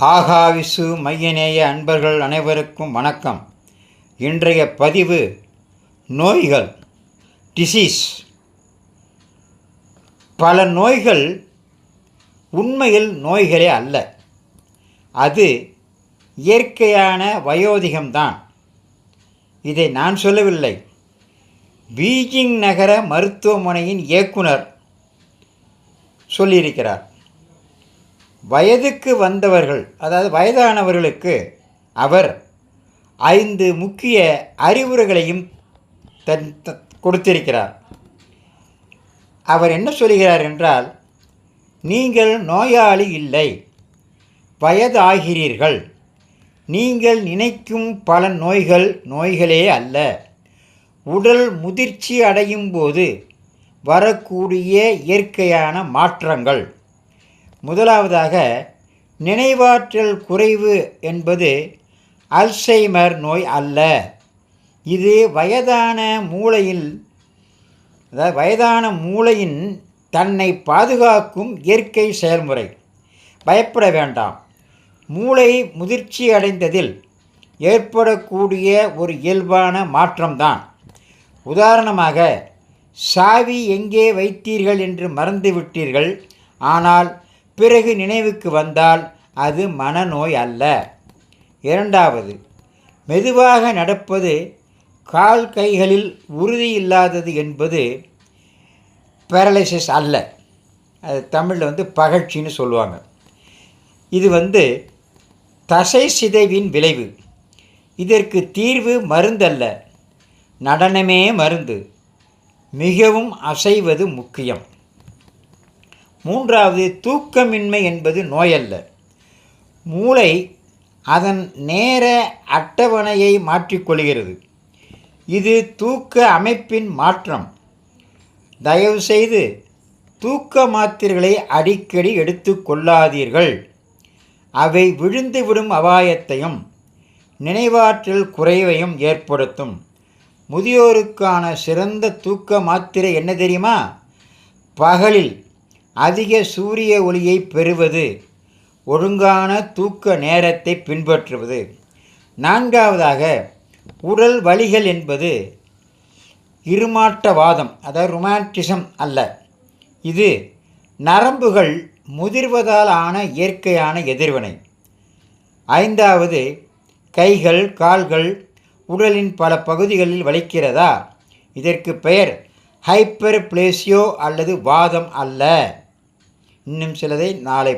ஆகாவிசு மையநேய அன்பர்கள் அனைவருக்கும் வணக்கம். இன்றைய பதிவு நோய்கள், டிசீஸ். பல நோய்கள் உண்மையில் நோய்களே அல்ல, அது இயற்கையான வயோதிகம்தான். இதை நான் சொல்லவில்லை, பீஜிங் நகர மருத்துவமனையின் இயக்குனர் சொல்லியிருக்கிறார். வயதுக்கு வந்தவர்கள், அதாவது வயதானவர்களுக்கு அவர் 5 முக்கிய அறிவுரைகளையும் கொடுத்திருக்கிறார். அவர் என்ன சொல்கிறார் என்றால், நீங்கள் நோயாளி இல்லை, வயதாகிறீர்கள். நீங்கள் நினைக்கும் பல நோய்கள் நோய்களே அல்ல. உடல் முதிர்ச்சி அடையும் போது வரக்கூடிய இயற்கையான மாற்றங்கள். முதலாவதாக, நினைவாற்றல் குறைவு என்பது அல்சைமர் நோய் அல்ல. இது வயதான மூளையின் தன்னை பாதுகாக்கும் இயற்கை செயல்முறை. பயப்பட வேண்டாம். மூளை முதிர்ச்சி அடைந்ததில் ஏற்படக்கூடிய ஒரு இயல்பான மாற்றம்தான். உதாரணமாக, சாவி எங்கே வைத்தீர்கள் என்று மறந்துவிட்டீர்கள், ஆனால் பிறகு நினைவுக்கு வந்தால் அது மனநோய் அல்ல. இரண்டாவது, மெதுவாக நடப்பது, கால் கைகளில் உறுதி இல்லாதது என்பது பேரலைசிஸ் அல்ல. அது தமிழில் பகழ்ச்சின்னு சொல்லுவாங்க. இது தசை சிதைவின் விளைவு. இதற்கு தீர்வு மருந்தல்ல, நடனமே மருந்து. மிகவும் அசைவது முக்கியம். மூன்றாவது, தூக்கமின்மை என்பது நோயல்ல. மூளை அதன் நேர அட்டவணையை மாற்றிக்கொள்கிறது. இது தூக்க அமைப்பின் மாற்றம். தயவுசெய்து தூக்க மாத்திரைகளை அடிக்கடி எடுத்துக்கொள்ளாதீர்கள். அவை விழுந்துவிடும் அபாயத்தையும் நினைவாற்றல் குறைவையும் ஏற்படுத்தும். முதியோருக்கான சிறந்த தூக்க மாத்திரை என்ன தெரியுமா? பகலில் அதிக சூரிய ஒளியை பெறுவது, ஒழுங்கான தூக்க நேரத்தை பின்பற்றுவது. நான்காவதாக, உடல் வலிகள் என்பது இருமாட்டவாதம், அதாவது ரொமான்டிசம் அல்ல. இது நரம்புகள் முதிர்வதால் ஆன இயற்கையான எதிர்வினை. ஐந்தாவது, கைகள் கால்கள் உடலின் பல பகுதிகளில் வலிக்கிறதா? இதற்கு பெயர் ஹைப்பர்பிளேசியோ அல்லது வாதம் அல்ல. இன்னும் சிலதை நாளை